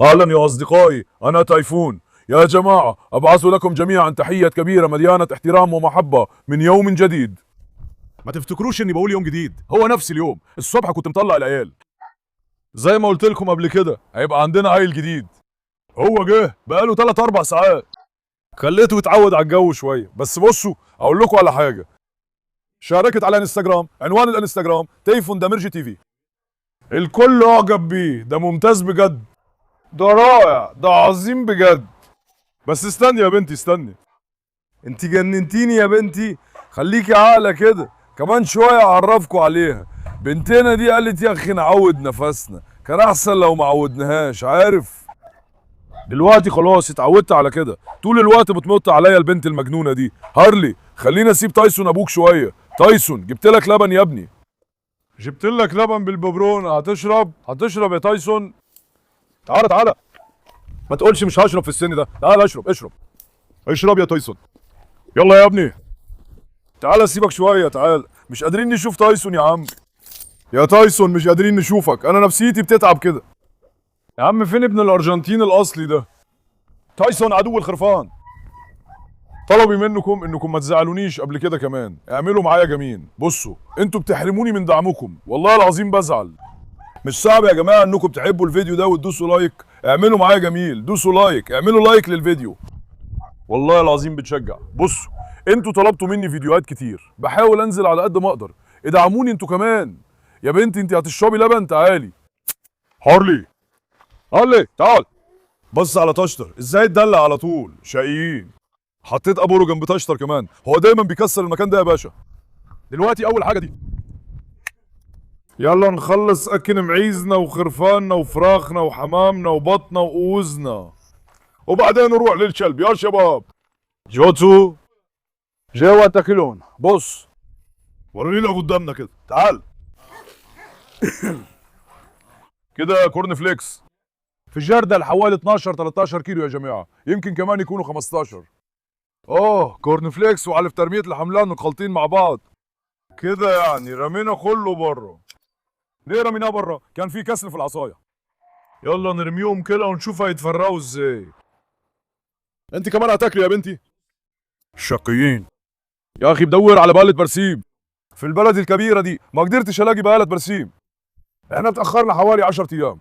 أهلا يا أصدقائي، أنا تايفون. يا جماعة أبعث لكم جميعا تحية كبيرة مليانة احترام ومحبة من يوم جديد. ما تفتكروش إني بقول يوم جديد، هو نفس اليوم. الصبح كنت مطلع العيال زي ما قلت لكم قبل كده، هيبقى عندنا عيل جديد. هو جه بقاله 3 4 ساعات، خليته يتعود على الجو شوية. بس بصوا أقول لكم على حاجة، شاركت على انستجرام، عنوان الانستجرام تيفون دمرجي تي في. الكل أعجب بيه، ده ممتاز بجد، ده رائع، ده عظيم بجد. بس استني يا بنتي استني، انت جننتيني يا بنتي. خليكي عاقله كده، كمان شويه اعرفكوا عليها. بنتنا دي قالت يا اخي نعود نفسنا، كان احسن لو ما عودناهاش، عارف. دلوقتي خلاص اتعودت على كده، طول الوقت بتنط عليا البنت المجنونه دي. هارلي خلينا اسيب تايسون ابوك شويه. تايسون جبت لك لبن يا ابني، جبت لك لبن بالببرون، هتشرب يا تايسون. تعالى تعالى، ما تقولش مش هشرب في السن ده، تعالى اشرب اشرب يا تايسون. يلا يا ابني تعالى سيبك شويه، تعال، مش قادرين نشوف تايسون يا عم. يا تايسون مش قادرين نشوفك، انا نفسيتي بتتعب كده. يا عم فين ابن الارجنتين الاصلي ده؟ تايسون عدو الخرفان. طلبي منكم انكم ما تزعلونيش قبل كده كمان، اعملوا معايا جميل. بصوا انتوا بتحرموني من دعمكم، والله العظيم بزعل. مش صعب يا جماعه انكم تحبوا الفيديو ده وتدوسوا لايك؟ اعملوا معايا جميل، دوسوا لايك، اعملوا لايك للفيديو، والله العظيم بتشجع. بصوا انتوا طلبتوا مني فيديوهات كتير، بحاول انزل على قد ما اقدر، ادعموني انتوا كمان. يا بنتي انت هتشربي لبن؟ تعالي. هارلي تعال. بص على تشتر ازاي اتدلع على طول، شقيين. حطيت ابورو جنب تشتر كمان، هو دايما بيكسر المكان ده يا باشا. دلوقتي اول حاجه دي، يلا نخلص اكل معيزنا وخرفاننا وفراخنا وحمامنا وبطنا وقوزنا، وبعدين نروح للكلب يا شباب. جوتسو جوا تاكلون. بص ورينا قدامنا كده، تعال. كده كورن فليكس في الجردل حوالي 12 13 كيلو يا جماعه، يمكن كمان يكونوا 15. كورن فليكس وعلف ترميه الحملان مخلطين مع بعض كده، يعني رمينا كله بره. ليه رميناه بره؟ كان في كسر في العصايه. يلا نرميهم كده ونشوف هيتفرقوا ازاي. انت كمان هتاكلي يا بنتي؟ شقيين. يا اخي بدور على بقالة برسيم في البلد الكبيره دي، ما قدرتش الاقي بقالة برسيم. احنا اتاخرنا حوالي 10 ايام.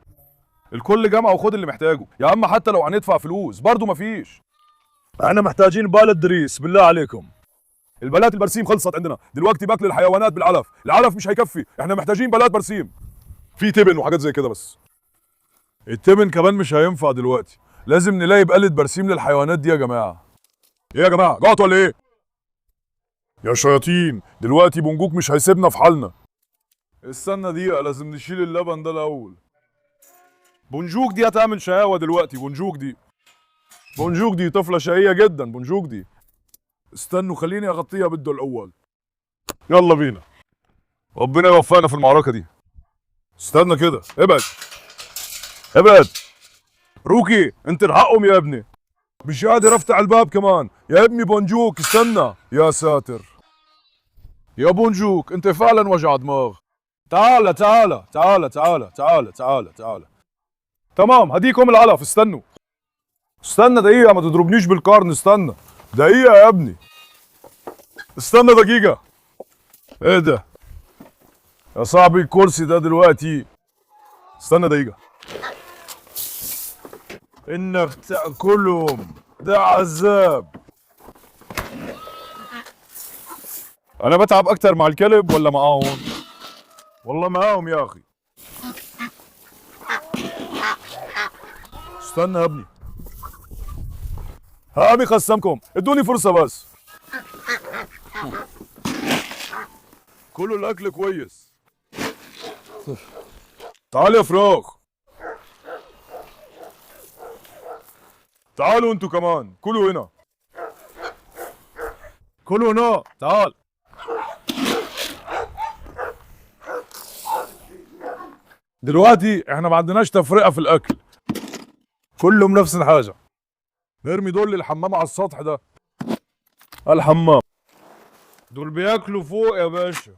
الكل جمع وخد اللي محتاجه يا عم، حتى لو هندفع فلوس برضه مفيش. احنا محتاجين بالة دريس بالله عليكم. البلات البرسيم خلصت عندنا دلوقتي، باكل الحيوانات بالعلف، العلف مش هيكفي، احنا محتاجين بلات برسيم. في تبن وحاجات زي كده، بس التبن كمان مش هينفع دلوقتي، لازم نلاقي بقالة برسيم للحيوانات دي يا جماعه. ايه يا جماعه جعتوا ولا ايه؟ يا شياطين دلوقتي بونجوك مش هيسيبنا في حالنا. استنى دقيقة، لازم نشيل اللبن ده الأول. بونجوك دي هتعمل شقاوة دلوقتي، بونجوك دي طفلة شقية جدا، بونجوك دي. استنوا خليني أغطيها بده الأول. يلا بينا، ربنا يوفقنا في المعركة دي. استنى كده، ابعد. روكي انت الحقهم يا ابني، مش قادر افتح الباب كمان يا ابني. بونجوك استنى، يا ساتر يا بونجوك انت فعلا وجع دماغ. تعال تعال تعال تعال تعال تعال تعال. تمام هديكم العلف، استنى دقيقة، ما تضربنيش بالقرن، استنى دقيقة يا ابني، استنى دقيقة. ايه ده يا صاحبي الكرسي ده دلوقتي؟ استنى دقيقة. انك تاكلهم ده عذاب. انا بتعب اكتر مع الكلب ولا معاهم؟ والله معاهم يا اخي. استنى يا ابني، هابي قسمكم، ادوني فرصة بس. كلوا الاكل كويس. تعال يا فراخ، تعالوا انتوا كمان، كلوا هنا، كلوا هنا، تعال. دلوقتي احنا ما عندناش تفرقة في الاكل، كلهم نفس الحاجة. نرمي دول للحمام على السطح ده، الحمام دول بياكلوا فوق يا باشا.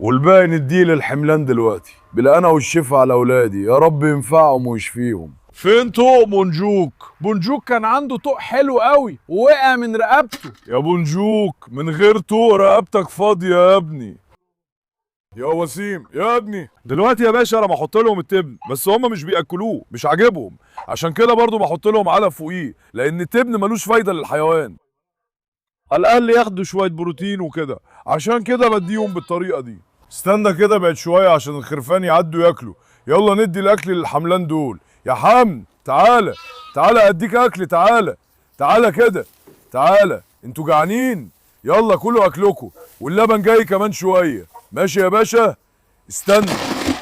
والباقي نديه للحملان دلوقتي، بالهنا والشفا على اولادي، يا رب ينفعهم ويشفيهم. فين طوق بونجوك؟ بونجوك كان عنده طوق حلو قوي ووقع من رقبته. يا بونجوك من غير طوق رقبتك فاضيه يا ابني. يا وسيم يا ابني، دلوقتي يا باشا انا بحط لهم التبن، بس هم مش بياكلوه، مش عاجبهم، عشان كده برضو بحط لهم علف فوقيه، لان التبن ملوش فايده للحيوان، على الاقل ياخدوا شويه بروتين وكده، عشان كده بديهم بالطريقه دي. استنى كده بعد شويه عشان الخرفان يعدوا ياكلوا. يلا ندي الاكل للحملان دول. يا حمد تعالى، تعالى اديك اكل، تعالى تعالى كده، تعالى انتوا جعانين؟ يلا كلوا اكلكم، واللبن جاي كمان شويه. ماشي يا باشا؟ استنى،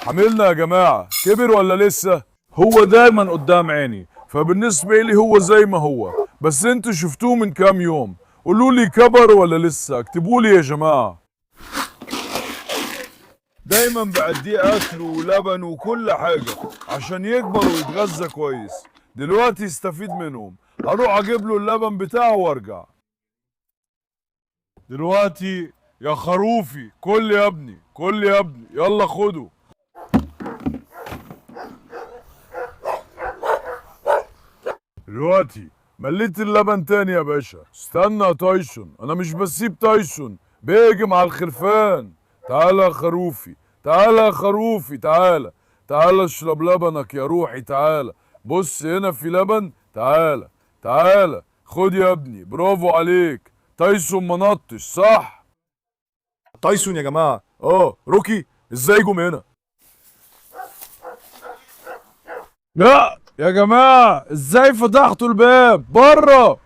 حملنا يا جماعه كبر ولا لسه؟ هو دايما قدام عيني، فبالنسبه لي هو زي ما هو، بس انتوا شفتوه من كام يوم، قولوا لي كبر ولا لسه، اكتبوا لي يا جماعه. دايما بعديه اكل ولبن وكل حاجه عشان يكبر ويتغذى كويس. دلوقتي يستفيد منهم، هروح اجيب له اللبن بتاعه وارجع. دلوقتي يا خروفي كل يا ابني، كل يا ابني، يلا خده. دلوقتي مليت اللبن تاني يا باشا. استنى يا تايسون، انا مش بسيب تايسون، بيهجم على الخرفان. تعالى يا خروفي، تعالى يا خروفي، تعالى تعالى اشرب لبنك يا روحي، تعالى بص هنا في لبن، تعالى تعالى خد يا ابني، برافو عليك. تايسون ما نطش صح؟ تايسون يا جماعه. روكي ازاي جم هنا؟ لا يا جماعه، ازاي فتحتوا الباب بره؟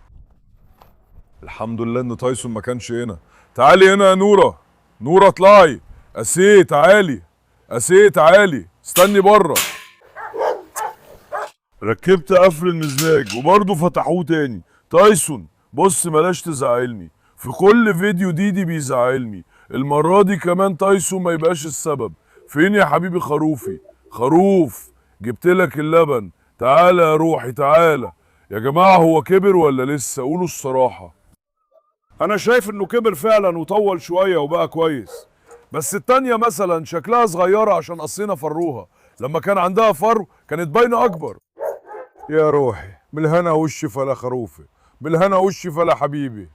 الحمد لله ان تايسون ما كانش هنا. تعالي هنا يا نوره، نوره اطلعي. اسيه تعالي، اسيه تعالي، استني بره. ركبت قفل المزلاج وبرضه فتحوه تاني. تايسون بص بلاش تزعلني، في كل فيديو ديدي بيزعلني، المرة دي كمان تايسون ما يبقاش السبب. فين يا حبيبي خروفي؟ خروف جبتلك اللبن، تعالى يا روحي تعالى. يا جماعة هو كبر ولا لسه؟ قولوا الصراحة. أنا شايف إنه كبر فعلا وطول شوية وبقى كويس، بس التانية مثلا شكلها صغيرة عشان قصينا فروها، لما كان عندها فرو كانت باينة أكبر. يا روحي بالهنا والشفا لا خروفي، بالهنا والشفا لا حبيبي.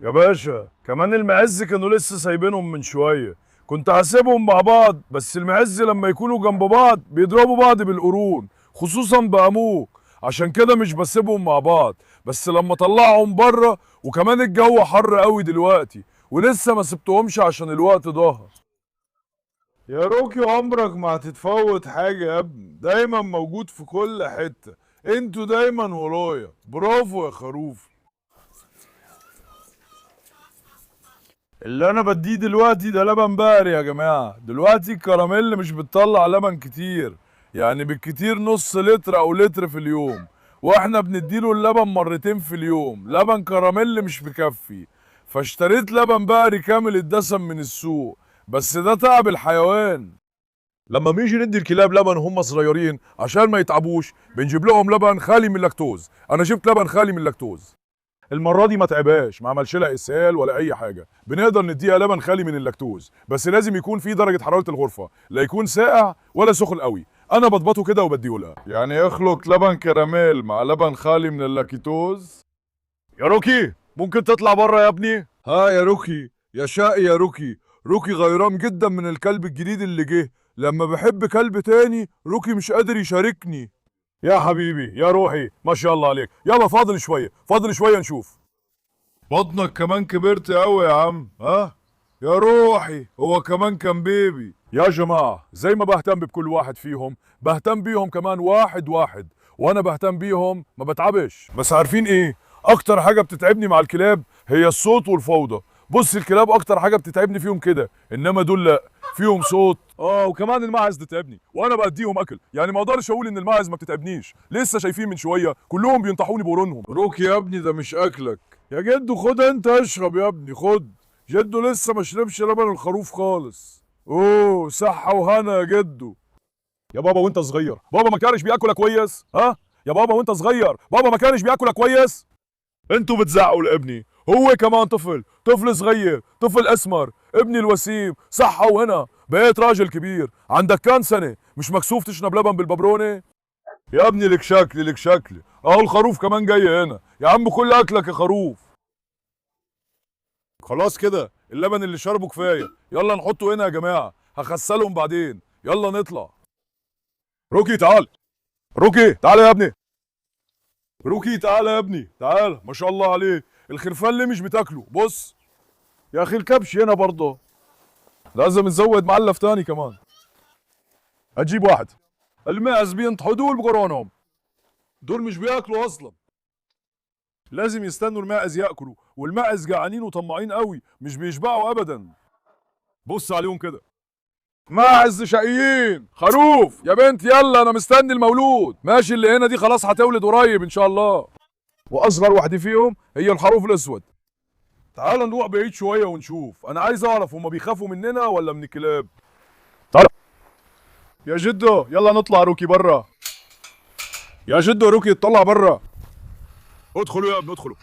يا باشا كمان المعز كانوا لسه سايبينهم من شوية، كنت هسيبهم مع بعض، بس المعز لما يكونوا جنب بعض بيضربوا بعض بالقرون، خصوصا بأموك، عشان كده مش بسيبهم مع بعض. بس لما طلعهم بره، وكمان الجو حر قوي دلوقتي، ولسه ما سبتهمش عشان الوقت ظهر. يا روكي عمرك ما هتتفوت حاجة يا ابني، دايما موجود في كل حتة، انتوا دايما ورايا، برافو يا خروف. اللي انا بديه دلوقتي ده لبن بقري يا جماعة، دلوقتي الكراميل مش بتطلع لبن كتير، يعني بالكتير نص لتر او لتر في اليوم، واحنا بنديله اللبن مرتين في اليوم، لبن كراميل مش مكفي، فاشتريت لبن بقري كامل الدسم من السوق، بس ده تعب الحيوان. لما بنيجي ندي الكلاب لبن وهم صغيرين عشان ما يتعبوش، بنجيب لهم لبن خالي من اللاكتوز. انا جبت لبن خالي من اللاكتوز، المره دي ما تعبهاش، ما عملش لها اسهال ولا اي حاجه، بنقدر نديها لبن خالي من اللاكتوز، بس لازم يكون في درجه حراره الغرفه، لا يكون ساقع ولا سخن قوي، انا بضبطه كده وبديه لها. يعني يخلط لبن كراميل مع لبن خالي من اللاكتوز. يا روكي ممكن تطلع بره يا ابني؟ ها يا روكي، يا شقي يا روكي. روكي غيران جدا من الكلب الجديد اللي جه، لما بحب كلب تاني روكي مش قادر يشاركني. يا حبيبي يا روحي ما شاء الله عليك، يلا فاضل شويه، فاضل شويه نشوف. بطنك كمان كبرت قوي يا عم، ها يا روحي، هو كمان كان بيبي. يا جماعه زي ما بهتم بكل واحد فيهم، بهتم بيهم كمان واحد واحد، وانا بهتم بيهم ما بتعبش. بس عارفين ايه اكتر حاجه بتتعبني مع الكلاب؟ هي الصوت والفوضى. بص الكلاب اكتر حاجه بتتعبني فيهم كده، انما دول لا، فيهم صوت. وكمان الماعز بتتعبني وانا بديهم اكل، يعني ما اقدرش اقول ان الماعز ما بتتعبنيش، لسه شايفين من شويه كلهم بينطحوني بقرونهم. روكي يا ابني ده مش اكلك يا جدو، خد انت اشرب يا ابني، خد. جدو لسه ما شربش لبن الخروف خالص. اوه صحه وهنا يا جدو. يا بابا وانت صغير بابا ما كانش بياكلك كويس؟ ها يا بابا وانت صغير بابا ما كانش بياكلك كويس؟ انتوا بتزعقوا لابني، هو كمان طفل طفل صغير، طفل اسمر، ابني الوسيم صحة وهنا، بقيت راجل كبير، عندك كام سنة؟ مش مكسوف تشرب لبن بالببرونة؟ يا ابني لك شكل لك شكل، اهو الخروف كمان جاي هنا، يا عم كل اكلك يا خروف. خلاص كده اللبن اللي شربه كفاية، يلا نحطه هنا يا جماعة، هغسلهم بعدين، يلا نطلع. روكي تعال، روكي تعال يا ابني، روكي تعال يا ابني تعال، ما شاء الله عليه، الخرفان اللي مش بتاكله، بص يا اخي الكبش هنا برضه، لازم نزود معلف تاني كمان. اجيب واحد، الماعز بينطحوا دول بقرونهم، دول مش بياكلوا اصلا، لازم يستنوا الماعز ياكلوا، والماعز جعانين وطماعين قوي، مش بيشبعوا ابدا. بص عليهم كده، ماعز شقيين. خروف يا بنت يلا انا مستني المولود، ماشي اللي هنا دي خلاص هتولد قريب ان شاء الله، واصغر واحده فيهم هي الخروف الاسود. تعال نروح بعيد شويه ونشوف، انا عايز اعرف هما بيخافوا مننا ولا من الكلاب. تعال يا جدو يلا نطلع روكي برا، يا جدو روكي اطلع برا. ادخلوا يا ابني ادخلوا،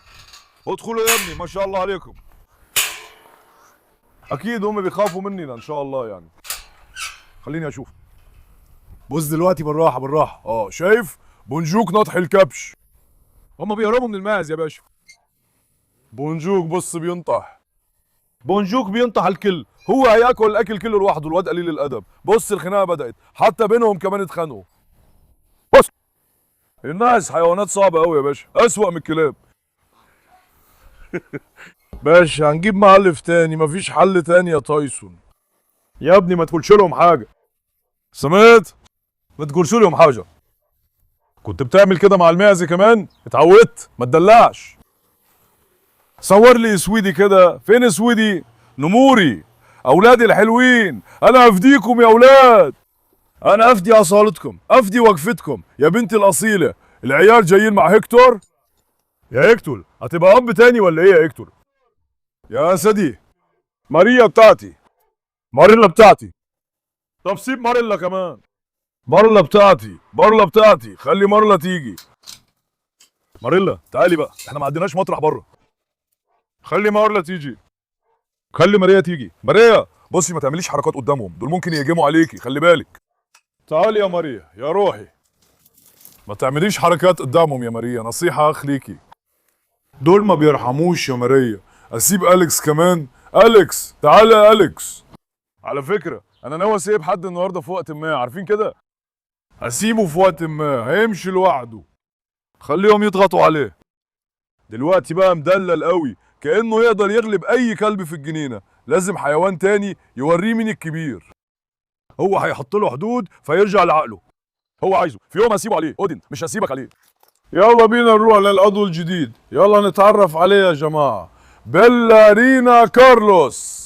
ادخلوا يا ابني ما شاء الله عليكم. اكيد هم بيخافوا مننا ان شاء الله يعني. خليني اشوف، بص دلوقتي بالراحه بالراحه، شايف بونجوك ناطح الكبش، هم بيهربوا من الماعز يا باشا. بونجوك بص بينطح، بونجوك بينطح الكل، هو هياكل الاكل كله لوحده، الواد قليل الادب. بص الخناقه بدات، حتى بينهم كمان اتخانقوا. بص الناس حيوانات صعبه قوي يا باشا، اسوأ من الكلاب. باشا هنجيب مؤلف تاني، مفيش حل تاني يا تايسون. يا ابني ما تقولش لهم حاجه، سمعت؟ ما تقولش لهم حاجه. كنت بتعمل كده مع المعزه كمان؟ اتعودت، ما تدلعش. صور لي سويدي كده، فين سويدي؟ نموري، اولادي الحلوين، انا افديكم يا اولاد، انا افدي اصالتكم، افدي وقفتكم يا بنتي الاصيله. العيال جايين مع هيكتور. يا هيكتور هتبقى اب تاني ولا ايه يا هيكتور؟ يا سدي ماريا بتاعتي، ماريلا بتاعتي. طب سيب ماريلا كمان، مارلا بتاعتي، مارلا بتاعتي، خلي مارلا تيجي. ماريلا تعالي بقى، احنا ما عندناش مطرح بره. خلي مارلا تيجي، خلي ماريا تيجي. ماريا بصي ما تعمليش حركات قدامهم، دول ممكن يهجموا عليكي، خلي بالك. تعالي يا ماريا يا روحي، ما تعمليش حركات قدامهم يا ماريا، نصيحة اخ ليكي، دول ما بيرحموش يا ماريا. اسيب اليكس كمان؟ اليكس تعالى يا اليكس. على فكرة انا ناوي اسيب حد النهارده في وقت ما، عارفين كده؟ هسيبه في وقت ما، هيمشي لوحده، خليهم يضغطوا عليه. دلوقتي بقى مدلل قوي، كأنه يقدر يغلب اي كلب في الجنينة، لازم حيوان تاني يوريه مين الكبير. هو هيحط له حدود فيرجع لعقله، هو عايزه في يوم هسيبه عليه، اودين مش هسيبك عليه. يلا بينا نروح للعضو الجديد، يلا نتعرف عليه يا جماعة، بلارينا كارلوس.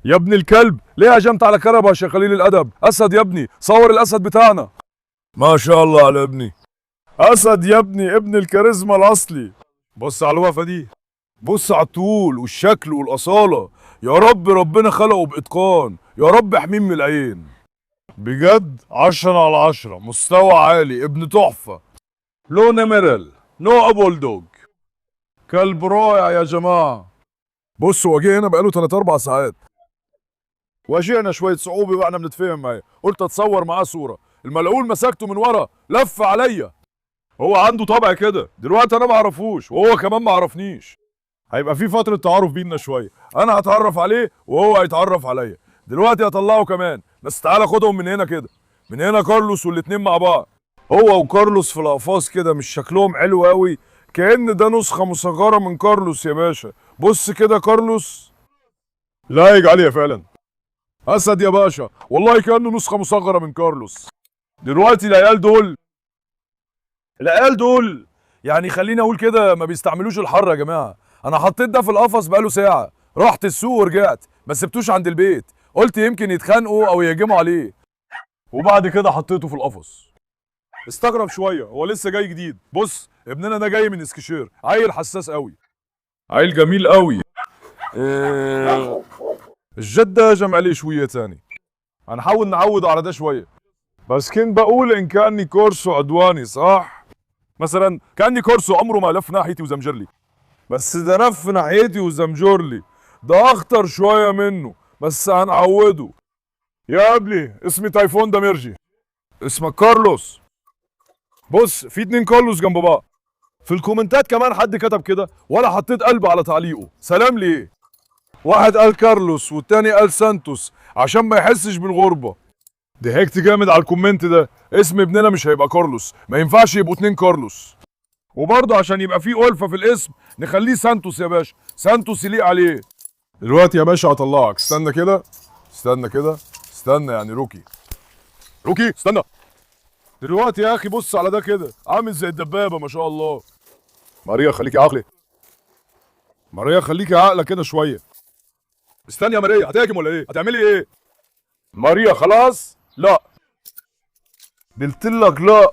يا ابن الكلب ليه هجمت على كربش يا قليل الادب؟ اسد يا ابني، صور الاسد بتاعنا. ما شاء الله على ابني، اسد يا ابني، ابن الكاريزما الاصلي. بص على الوقفه دي، بص على الطول والشكل والاصاله، يا رب ربنا خلقه باتقان، يا رب احميه من العين. بجد 10/10، مستوى عالي، ابن تحفه. لونه ميرل، نوع بولدوج، كلب رائع يا جماعه. بص هو جه هنا بقاله 3-4 ساعات، واجهنا شويه صعوبه واحنا بنتفاهم معاه، قلت اتصور معاه صوره، الملعون مسكته من ورا لف عليا. هو عنده طبع كده، دلوقتي انا ما اعرفوش وهو كمان ما عرفنيش، هيبقى في فتره تعارف بينا شويه، انا هتعرف عليه وهو هيتعرف عليا. دلوقتي هطلعه كمان، بس تعالى خدهم من هنا كده، من هنا كارلوس والاتنين مع بعض، هو وكارلوس في القفاص كده، مش شكلهم حلو قوي، كأن ده نسخه مصغره من كارلوس يا باشا. بص كده كارلوس لايق عليه فعلا. اسد يا باشا، والله كأنه نسخه مصغره من كارلوس. دلوقتي العيال دول يعني خليني اقول كده ما بيستعملوش الحر يا جماعه. انا حطيت ده في القفص بقاله ساعه، رحت السوق ورجعت، ما سبتوش عند البيت، قلت يمكن يتخانقوا او يهجموا عليه، وبعد كده حطيته في القفص. استغرب شويه، هو لسه جاي جديد. بص ابننا ده جاي من اسكشير، عيل حساس قوي، عيل جميل قوي. الجد ده هجم عليه شويه تاني، هنحاول نعود على ده شويه، بس كنت بقول ان كاني كورسو عدواني صح؟ مثلا كاني كورسو عمره ما لف ناحيتي وزمجر لي. بس ده نف ناحيتي وزمجرلي، ده اخطر شويه منه بس هنعوده. يا ابني اسمي تايفون دمرجي. اسمك كارلوس؟ بص في 2 كارلوس جنب بعض. في الكومنتات كمان حد كتب كده ولا حطيت قلب على تعليقه. سلام ليه؟ واحد قال كارلوس والتاني قال سانتوس عشان ما يحسش بالغربة. ضحكت جامد على الكومنت ده. اسم ابننا مش هيبقى كارلوس، ما ينفعش يبقوا 2 كارلوس. وبرضه عشان يبقى فيه ألفة في الاسم نخليه سانتوس يا باشا، سانتوس يليق عليه. دلوقتي يا باشا هطلعك. استنى كده، استنى كده، استنى يعني روكي. روكي استنى. دلوقتي يا اخي بص على ده كده، عامل زي الدبابة ما شاء الله. ماريا خليكي عاقلة. ماريا خليكي عاقلة كده شوية. استني يا ماريا، هتهاجم ولا ايه؟ هتعملي ايه؟ ماريا خلاص؟ لا. قلتلك لا.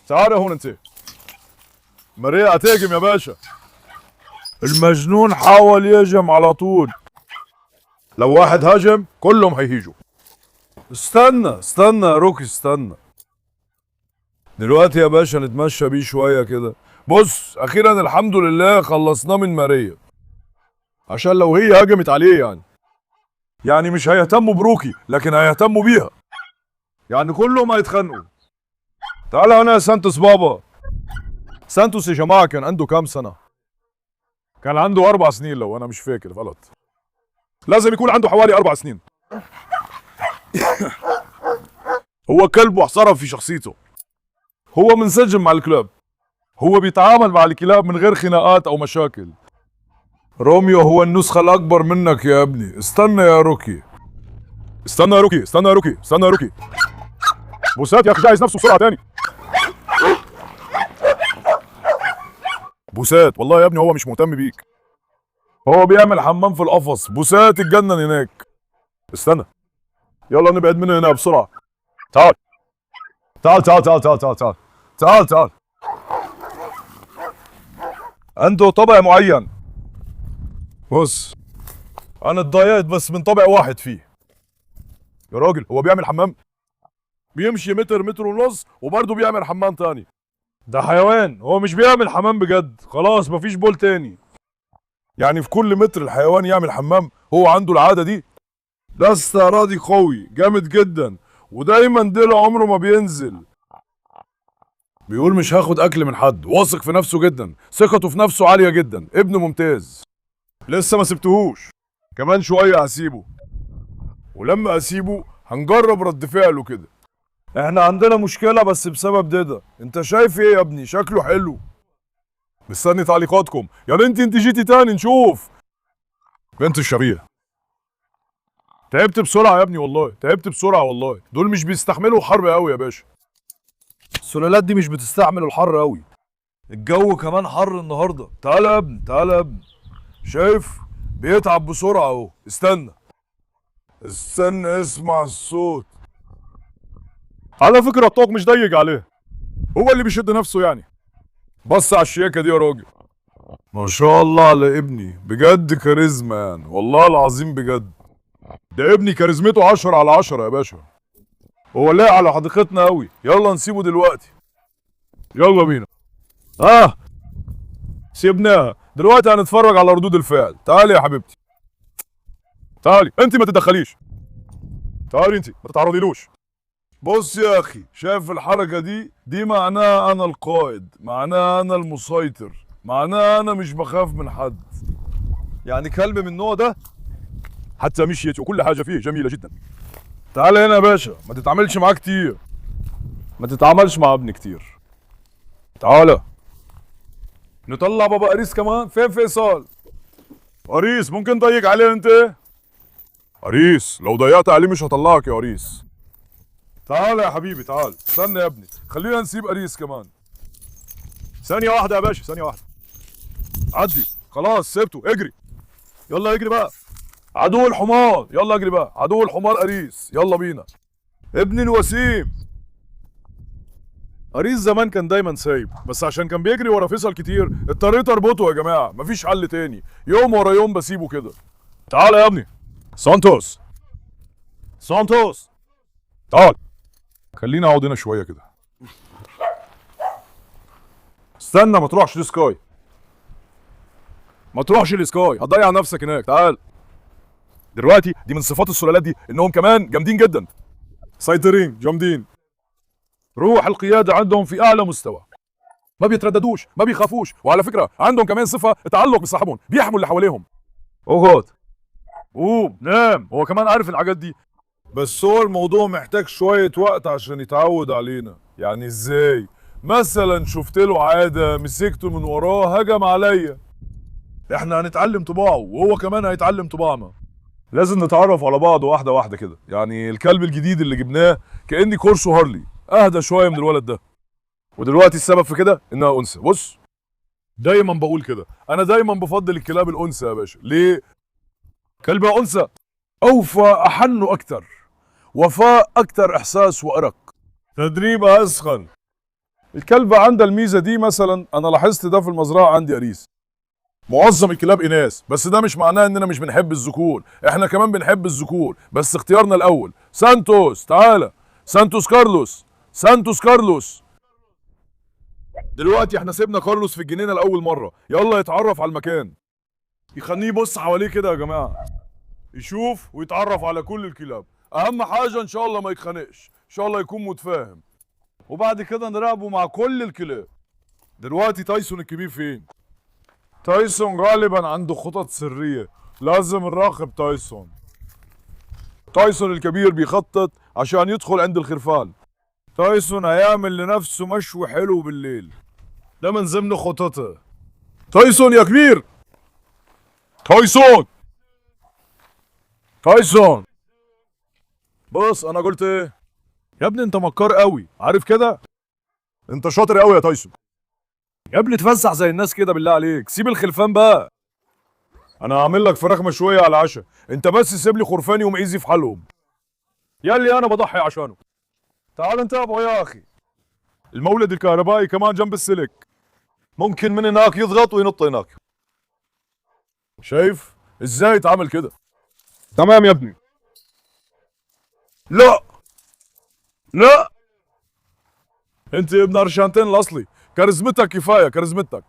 تعالى هون انت. ماريا هتهاجم يا باشا. المجنون حاول يهجم على طول. لو واحد هاجم كلهم هيهيجوا. استنى يا روكي استنى. دلوقتي يا باشا نتمشى بيه شوية كده. بص اخيرا الحمد لله خلصناه من ماريا. عشان لو هي هجمت عليه يعني مش هيهتموا بروكي لكن هيهتموا بيها. يعني كلهم هيتخانقوا. تعالى هنا يا سانتوس بابا. سانتوس يا جماعة كان عنده كام سنة؟ كان عنده 4 سنين لو انا مش فاكر غلط. لازم يكون عنده حوالي 4 سنين. هو كلب واحترف في شخصيته. هو منسجم مع الكلاب. هو بيتعامل مع الكلاب من غير خناقات او مشاكل. روميو هو النسخة الأكبر منك يا ابني. استنى يا روكي. استنى يا روكي، استنى يا روكي، استنى يا روكي. بوسات يا أخي جاهز نفسه بسرعة تاني. بوسات والله يا ابني هو مش مهتم بيك. هو بيعمل حمام في القفص. بوسات اتجنن هناك. استنى. يلا نبعد منه هنا بسرعة. تعال. تعال تعال تعال تعال تعال تعال. تعال تعال. عنده طبع معين. بص انا اتضايقت بس من طبع واحد فيه. يا راجل هو بيعمل حمام؟ بيمشي متر متر ونص وبرضه بيعمل حمام تاني. ده حيوان، هو مش بيعمل حمام بجد. خلاص مفيش بول تاني. يعني في كل متر الحيوان يعمل حمام؟ هو عنده العادة دي؟ ده استعراضي قوي جامد جدا ودايما ديله عمره ما بينزل. بيقول مش هاخد اكل من حد، واثق في نفسه جدا، ثقته في نفسه عالية جدا، ابن ممتاز. لسه ما سبتهوش، كمان شوية هسيبه. ولما اسيبه هنجرب رد فعله كده. احنا عندنا مشكلة بس بسبب ده. انت شايف ايه يا ابني؟ شكله حلو. مستني تعليقاتكم. يا بنتي انت جيتي تاني نشوف. بنت الشبيه. تعبت بسرعة يا ابني والله، تعبت بسرعة والله. دول مش بيستحملوا الحر قوي يا باشا. السلالات دي مش بتستحمل الحر قوي. الجو كمان حر النهارده. تعالى يا ابني، تعالى يا ابني. شايف؟ بيتعب بسرعة اهو. استنى اسمع الصوت. على فكرة الطوق مش ضيق عليه، هو اللي بيشد نفسه يعني. بص على الشياكة دي يا راجل. ما شاء الله على ابني، بجد كاريزما يعني، والله العظيم بجد. ده ابني كاريزمته 10/10 يا باشا. هو لاقي على حديقتنا قوي. يلا نسيبه دلوقتي. يلا بينا. سيبناها دلوقتي هنتفرج على ردود الفعل. تعالي يا حبيبتي، تعالي. انت ما تتدخليش. تعالي انت ما تتعرضيلوش. بص يا اخي، شايف الحركة دي معناها انا القائد، معناها انا المسيطر، معناها انا مش بخاف من حد. يعني كلب من النوع ده حتى مشيت وكل حاجة فيه جميلة جدا. تعال هنا يا باشا، ما تتعاملش معاه كتير. ما تتعاملش مع ابني كتير. تعالى. نطلع بابا قريس كمان. فين فيصل؟ قريس ممكن ضيق عليه انت؟ قريس لو ضيقت عليه مش هطلعك يا قريس. تعال يا حبيبي تعال. استنى يا ابني، خلينا نسيب قريس كمان. ثانية واحدة يا باشا، ثانية واحدة. عدي خلاص سيبته. اجري يلا اجري بقى. عدو الحمار يلا اجري بقى. عدو الحمار قريس يلا بينا. ابن الوسيم. قريس زمان كان دايما سايب، بس عشان كان بيجري ورا فيصل كتير اضطريت اربطه يا جماعة. مفيش حل تاني، يوم ورا يوم بسيبه كده. تعال يا ابني. سانتوس سانتوس تعال. خلينا اقعد هنا شوية كده. استنى ما تروحش لسكاي. ما تروحش الاسكاي، هتضيع نفسك هناك. تعال. دلوقتي دي من صفات السلالات دي انهم كمان جامدين جدا، سيطرين جامدين. روح القياده عندهم في اعلى مستوى، ما بيترددوش، ما بيخافوش، وعلى فكره عندهم كمان صفه التعلق بصاحبهم، بيحموا اللي حواليهم. اقعد، قوم نام. هو كمان عارف الحاجات دي، بس هو الموضوع محتاج شويه وقت عشان يتعود علينا. يعني ازاي؟ مثلا شفت له عاده، مسكته من وراه هجم عليا. احنا هنتعلم طباعه وهو كمان هيتعلم طباعنا. لازم نتعرف على بعض واحده واحده كده. يعني الكلب الجديد اللي جبناه كاني كورسو هارلي، اهدى شويه من الولد ده. ودلوقتي السبب في كده انها انثى. بص، دايما بقول كده، انا دايما بفضل الكلاب الانثى يا باشا. ليه؟ كلبة انثى اوفى، احن اكتر، وفاء اكتر، احساس وارق، تدريبها اسخن. الكلبة عندها الميزة دي. مثلا انا لاحظت ده في المزرعة عندي اريس. معظم الكلاب اناث، بس ده مش معناه اننا مش بنحب الذكور، احنا كمان بنحب الذكور، بس اختيارنا الاول. سانتوس تعالى، سانتوس كارلوس، سانتوس كارلوس. دلوقتي احنا سيبنا كارلوس في الجنينة لأول مرة، يلا يتعرف على المكان. يخليه يبص حواليه كده يا جماعة، يشوف ويتعرف على كل الكلاب. أهم حاجة إن شاء الله ما يتخانقش، إن شاء الله يكون متفاهم، وبعد كده نراقبه مع كل الكلاب. دلوقتي تايسون الكبير فين؟ تايسون غالبا عنده خطط سرية، لازم نراقب تايسون. تايسون الكبير بيخطط عشان يدخل عند الخرفان. تايسون هيعمل لنفسه مشوي حلو بالليل، ده من ضمن خططه. تايسون يا كبير، تايسون، تايسون. بص انا قلت ايه يا ابني؟ انت مكار قوي، عارف كده؟ انت شاطر قوي يا تايسون. يا ابني اتفزع زي الناس كده بالله عليك، سيب الخلفان بقى. انا هعمل لك فراخ مشويه على العشاء، انت بس سيب لي خرفاني ومعيزي في حالهم، يلي انا بضحي عشانه. تعال نتابعه يا اخي. المولد الكهربائي كمان جنب السلك، ممكن من هناك يضغط وينط هناك. شايف ازاي يتعامل كده؟ تمام يا ابني. لا لا، انت يا ابن ارشانتين الاصلي، كاريزمتك كفايه، كاريزمتك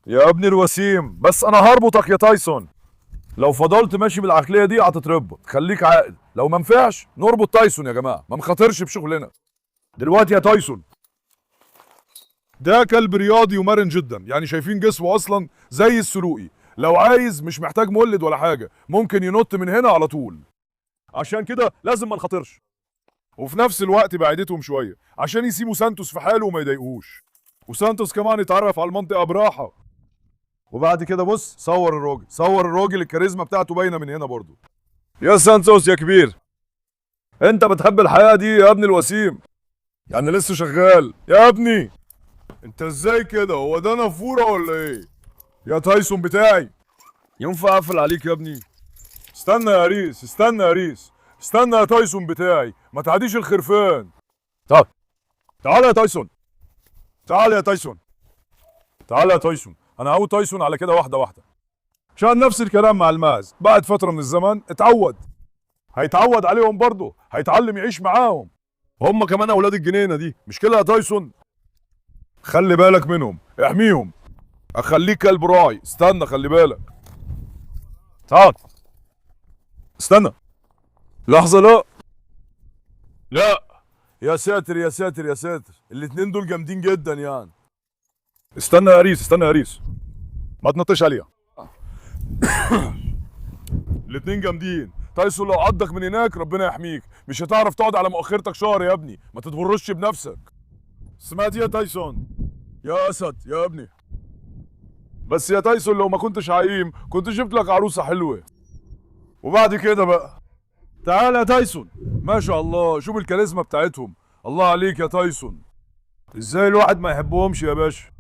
يا ابني الوسيم. بس انا هربطك يا تايسون، لو فضلت ماشي بالعقليه دي هتتربط. خليك عاقل، لو ما نفعش نربط تايسون يا جماعه، ما نخاطرش بشغلنا. دلوقتي يا تايسون، ده كلب رياضي ومرن جدا، يعني شايفين جسمه اصلا زي السلوقي، لو عايز مش محتاج مولد ولا حاجه، ممكن ينط من هنا على طول. عشان كده لازم ما نخاطرش، وفي نفس الوقت بعيدتهم شويه عشان يسيبوا سانتوس في حاله وما يضايقوش، وسانتوس كمان يتعرف على المنطقه براحه. وبعد كده بص، صور الراجل، صور الراجل، الكاريزما بتاعته باينه من هنا برضو. يا سانتوس يا كبير، انت بتحب الحياه دي يا ابني الوسيم، يعني لسه شغال يا ابني. انت ازاي كده؟ هو ده نافوره ولا ايه؟ يا تايسون بتاعي، ينفع اقفل عليك يا ابني؟ استنى يا ريس، استنى يا ريس، استنى يا تايسون بتاعي، ما تعديش الخرفان. تعال، تعال يا تايسون، تعال يا تايسون، تعال يا تايسون. انا هقول تايسون على كده واحده واحده، عشان نفس الكلام مع الماعز، بعد فتره من الزمن اتعود، هيتعود عليهم برضه، هيتعلم يعيش معاهم، هم كمان اولاد الجنينه دي، مش كده يا تايسون؟ خلي بالك منهم، احميهم، اخليك كلب راعي. استنى، خلي بالك. تعال، استنى لحظه. لا لا، يا ساتر يا ساتر يا ساتر، الاتنين دول جامدين جدا يعني. استنى يا ريس، استنى يا ريس، ما تنطش عليها. الاتنين جامدين. تايسون لو عضك من هناك ربنا يحميك، مش هتعرف تقعد على مؤخرتك شهر يا ابني، ما تتغرش بنفسك. سمعت يا تايسون؟ يا اسد يا ابني. بس يا تايسون لو ما كنتش عقيم كنت جبت لك عروسه حلوه. وبعد كده بقى، تعال يا تايسون. ما شاء الله، شوف الكاريزما بتاعتهم، الله عليك يا تايسون. ازاي الواحد ما يحبهمش يا باشا؟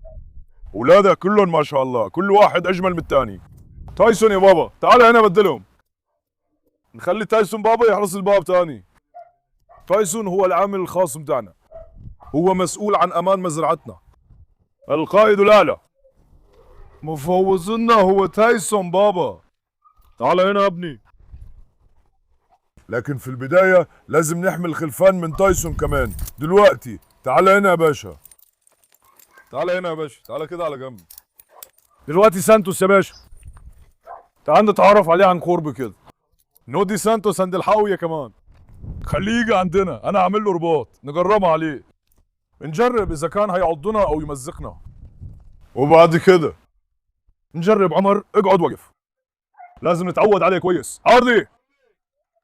ولادك كلهم ما شاء الله، كل واحد اجمل من الثاني. تايسون يا بابا، تعال هنا بدلهم، نخلي تايسون بابا يحرس الباب تاني. تايسون هو العامل الخاص بتاعنا، هو مسؤول عن امان مزرعتنا، القائد الاعلى. مفوضنا هو تايسون بابا. تعال هنا يا ابني. لكن في البداية لازم نحمي الخلفان من تايسون كمان. دلوقتي تعال هنا يا باشا، تعال هنا يا باشا، تعال كده على جنب. دلوقتي سانتوس يا باشا، تعال نتعرف عليه عن قرب كده. نودي سانتوس عند الحاوية كمان. خليه يجي عندنا، انا هعمل له رباط نجربه عليه، نجرب اذا كان هيعضنا او يمزقنا. وبعد كده نجرب. عمر اقعد وقف، لازم نتعود عليه كويس. هارلي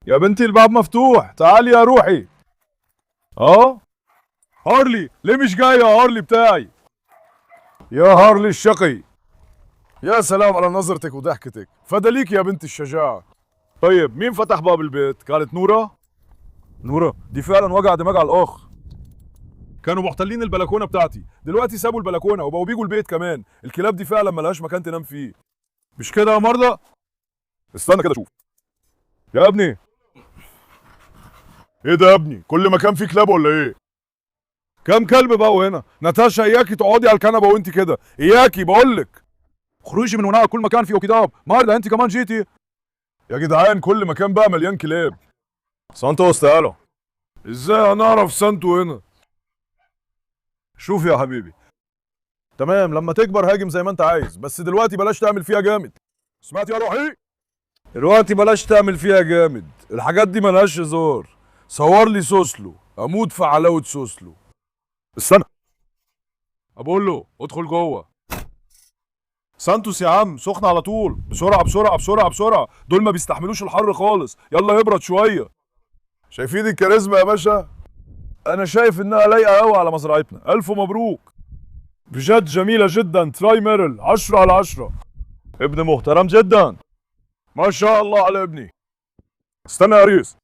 يا بنتي الباب مفتوح، تعالي يا روحي. هارلي ليه مش جاي يا هارلي بتاعي؟ يا هارلي الشقي، يا سلام على نظرتك وضحكتك، فدليك يا بنت الشجاعة. طيب مين فتح باب البيت؟ كانت نورة؟ نورة دي فعلا وجع دماغ على الأخ. كانوا محتلين البلكونة بتاعتي، دلوقتي سابوا البلكونة وبقوا بيجوا البيت كمان. الكلاب دي فعلا ملهاش مكان تنام فيه، مش كده يا مرضى؟ استنى كده شوف يا ابني. ايه ده يا ابني؟ كل مكان فيه كلاب ولا ايه؟ كام كلب بقوا هنا؟ ناتاشا اياكي تقعدي على الكنبه وانت كده، اياكي بقولك. خروجي من هنا، كل مكان فيه كلاب. مارلا انت كمان جيتي. يا جدعان كل مكان بقى مليان كلاب. سانتوس تعالى. ازاي هنعرف سانتو هنا؟ شوف يا حبيبي، تمام لما تكبر هاجم زي ما انت عايز، بس دلوقتي بلاش تعمل فيها جامد. سمعت يا روحي؟ دلوقتي بلاش تعمل فيها جامد، الحاجات دي ملهاش هزار. صور لي سوسلو، اموت في علاوة سوسلو. استنى بقول له ادخل جوه. سانتوس يا عم سخن على طول، بسرعة بسرعة بسرعة بسرعة، دول ما بيستحملوش الحر خالص، يلا يبرد شوية. شايفين الكاريزما يا باشا؟ انا شايف انها لايقة قوي على مزرعتنا، الف مبروك. بجد جميلة جدا، تراي ميرل 10 على 10. ابن محترم جدا، ما شاء الله على ابني. استنى يا ريس،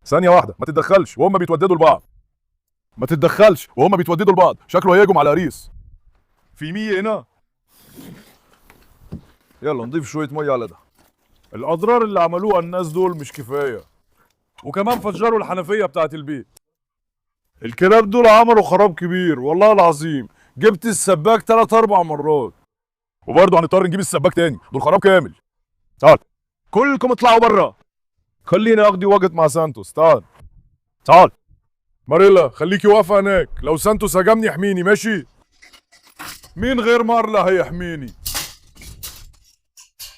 ثانية واحدة، ما تتدخلش وهم بيتوددوا لبعض. ما تتدخلش وهم بيتوددوا لبعض، شكله هيهجم على ريس. في 100 هنا. يلا نضيف شوية مية على ده. الأضرار اللي عملوها الناس دول مش كفاية، وكمان فجروا الحنفية بتاعت البيت. الكلاب دول عملوا خراب كبير والله العظيم، جبت السباك 3-4 مرات، وبرضه هنضطر نجيب السباك تاني، دول خراب كامل. تعال كلكم اطلعوا بره، خليني اقضي وقت مع سانتوس. تعال تعال ماريلا، خليكي واقفة هناك، لو سانتوس هجمني احميني ماشي؟ مين غير مارلا هيحميني؟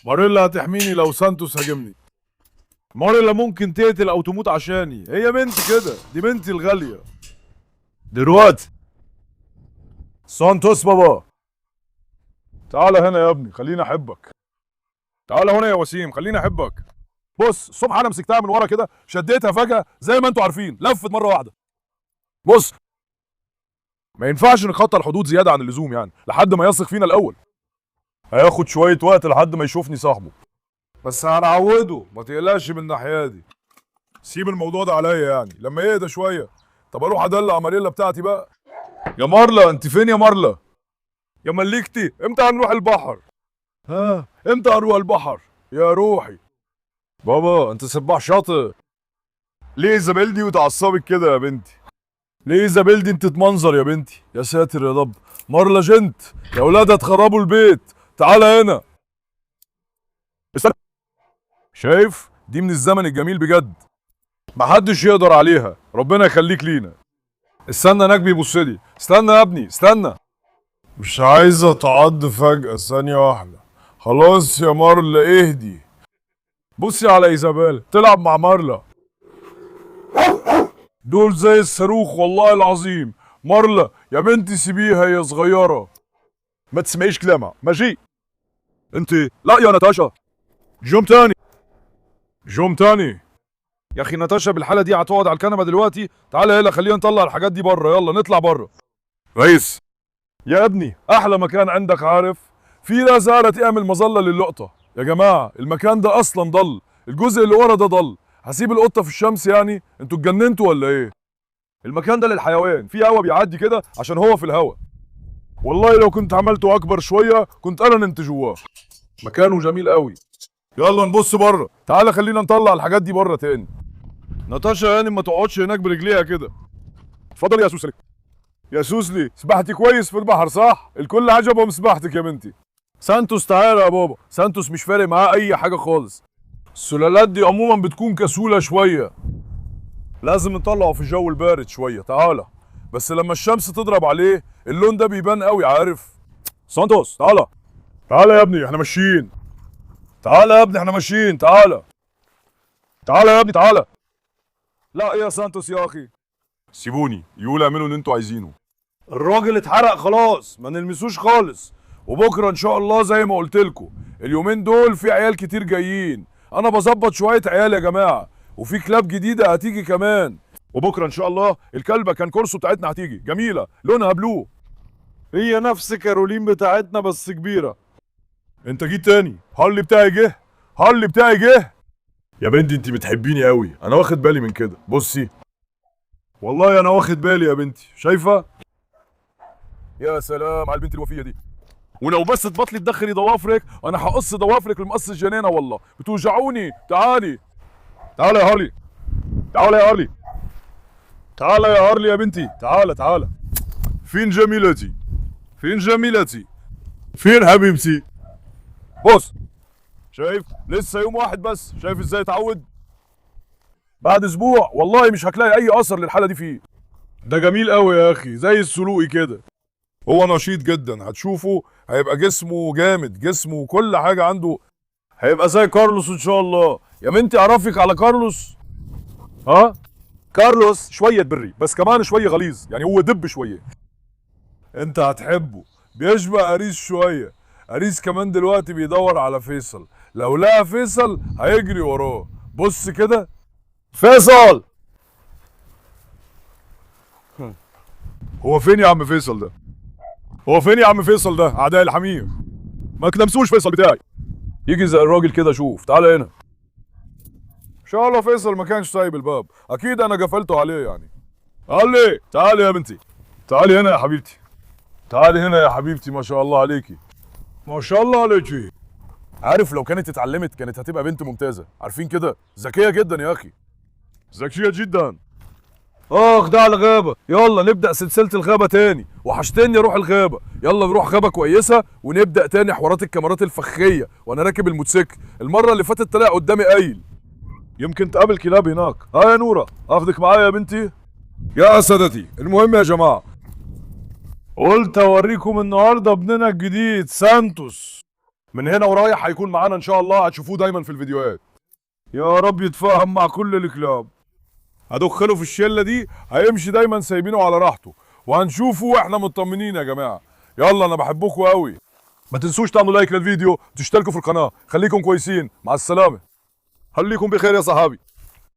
ماريلا هتحميني لو سانتوس هاجمني. ماريلا ممكن تقتل او تموت عشاني، هي بنتي كده، دي بنتي الغالية. دلوقتي سانتوس بابا، تعال هنا يا ابني خليني احبك. تعال هنا يا وسيم خليني احبك. بص الصبح انا مسكتها من ورا كده، شديتها فجأة زي ما انتوا عارفين، لفت مرة واحدة. بص ما ينفعش نخطى الحدود زيادة عن اللزوم يعني، لحد ما يثق فينا الأول. هياخد شوية وقت لحد ما يشوفني صاحبه، بس هنعوده ما تقلقش من الناحية دي. سيب الموضوع ده عليا يعني، لما يهدى شوية. طب اروح ادلع ماريلا بتاعتي بقى. يا مارلا انت فين يا مارلا؟ يا مليكتي امتى هنروح البحر؟ امتى هنروح البحر؟ يا روحي بابا انت سباح شاطر. ليه ايزابيل دي وتعصبك كده يا بنتي؟ ليه ايزابيل دي انت تمنظر يا بنتي؟ يا ساتر يا رب. مارلا جنت يا ولاد هتخربوا البيت، تعالى هنا. استنى، شايف دي من الزمن الجميل بجد، محدش يقدر عليها، ربنا يخليك لينا. استنى هناك بيبص لي، استنى يا ابني استنى. مش عايزه تعض فجأة، ثانية واحدة. خلاص يا مارلا اهدي. بصي على ايزابيل تلعب مع مارلا، دول زي الصاروخ والله العظيم. مارلا يا بنتي سيبيها يا صغيرة، ما تسمعيش كلامها ماشي؟ انت لا يا ناتاشا، جوم تاني جوم تاني. يا اخي ناتاشا بالحالة دي هتقعد على الكنبة دلوقتي؟ تعالى يلا خلينا نطلع الحاجات دي بره، يلا نطلع بره. ريس يا ابني احلى مكان عندك عارف؟ في لا زالت اعمل مظلة للقطة. يا جماعة المكان ده اصلا ضل، الجزء اللي ورا ده ضل، هسيب القطة في الشمس يعني؟ انتوا اتجننتوا ولا ايه؟ المكان ده للحيوان، في هوا بيعدي كده عشان هو في الهوا. والله لو كنت عملته اكبر شوية كنت انا نمت جواه، مكانه جميل قوي. يلا نبص بره، تعالى خلينا نطلع الحاجات دي بره تاني. ناتاشا يعني ما تقعدش هناك برجليها كده. اتفضل يا سوسلي. يا سوسلي سبحتي كويس في البحر صح؟ الكل عجبهم سباحتك يا بنتي. سانتوس تعالى يا بابا، سانتوس مش فارق معاه اي حاجة خالص. السلالات دي عموما بتكون كسولة شوية، لازم نطلعه في الجو البارد شوية. تعالى بس لما الشمس تضرب عليه اللون ده بيبان قوي عارف. سانتوس تعالى تعالى يا ابني احنا ماشيين. تعالى يا ابني احنا ماشيين، تعالى تعالى يا ابني تعالى. لا ايه يا سانتوس يا اخي، سيبوني يقول اعملوا اللي انتوا عايزينه. الراجل اتحرق خلاص، ما نلمسوش خالص. وبكره ان شاء الله زي ما قلت لكم، اليومين دول في عيال كتير جايين، انا بظبط شويه عيال يا جماعه، وفي كلاب جديده هتيجي كمان. وبكره ان شاء الله الكلبه كان كورسو بتاعتنا هتيجي جميله لونها بلو، هي نفس كارولين بتاعتنا بس كبيره. انت جيت تاني، هارلي بتاعي جه، هارلي بتاعي جه. يا بنتي انت بتحبيني قوي، انا واخد بالي من كده. بصي والله انا واخد بالي يا بنتي، شايفه؟ يا سلام على البنت الوفيه دي. ولو بس تبطلي تدخلي ضوافرك انا هقص ضوافرك المقص الجنينه، والله بتوجعوني. تعالي تعالى يا هارلي، تعالى يا هارلي، تعالى يا هارلي يا بنتي، تعالى تعالى. فين جميلتي؟ فين جميلتي؟ فين حبيبتي؟ بص شايف لسه يوم واحد بس، شايف ازاي اتعود؟ بعد اسبوع والله مش هتلاقي اي اثر للحاله دي فيه. ده جميل قوي يا اخي، زي السلوقي كده. هو نشيط جدا، هتشوفه هيبقى جسمه جامد، جسمه وكل حاجه عنده هيبقى زي كارلوس ان شاء الله. يا بنتي اعرفك على كارلوس؟ ها؟ كارلوس شويه بري بس كمان شويه غليظ، يعني هو دب شويه. انت هتحبه، بيشبه اريس شويه. اريس كمان دلوقتي بيدور على فيصل، لو لقى فيصل هيجري وراه. بص كده، فيصل. هو فين يا عم فيصل ده؟ هو فين يا عم فيصل ده؟ اعداء الحمير ما تلمسوش فيصل بتاعي. يجي زي الراجل كده، شوف تعالى هنا. ان شاء الله فيصل ما كانش سايب الباب، اكيد انا قفلته عليه يعني. علي تعالي يا بنتي، تعالي هنا يا حبيبتي، تعالي هنا يا حبيبتي. ما شاء الله عليكي، ما شاء الله عليكي. عارف لو كانت اتعلمت كانت هتبقى بنت ممتازه، عارفين كده؟ ذكيه جدا يا اخي، ذكيه جدا. اخ ده على الغابه، يلا نبدا سلسله الغابه تاني. وحشتني اروح الغابه، يلا نروح غابه كويسه ونبدا تاني حوارات الكاميرات الفخيه وانا راكب الموتوسيكل. المره اللي فاتت طلع قدامي قايل، يمكن تقابل كلاب هناك. ها يا نوره، اخدك معايا يا بنتي؟ يا اسدتي. المهم يا جماعه، قلت اوريكم النهارده ابننا الجديد سانتوس. من هنا ورايح هيكون معانا ان شاء الله، هتشوفوه دايما في الفيديوهات. يا رب يتفاهم مع كل الكلاب. هدخله في الشله دي، هيمشي دايما سايبينه على راحته، وهنشوفه واحنا مطمنين يا جماعه. يلا انا بحبكم قوي، ما تنسوش تعملوا لايك للفيديو وتشتركوا في القناه. خليكم كويسين، مع السلامه. خليكم بخير يا صحابي.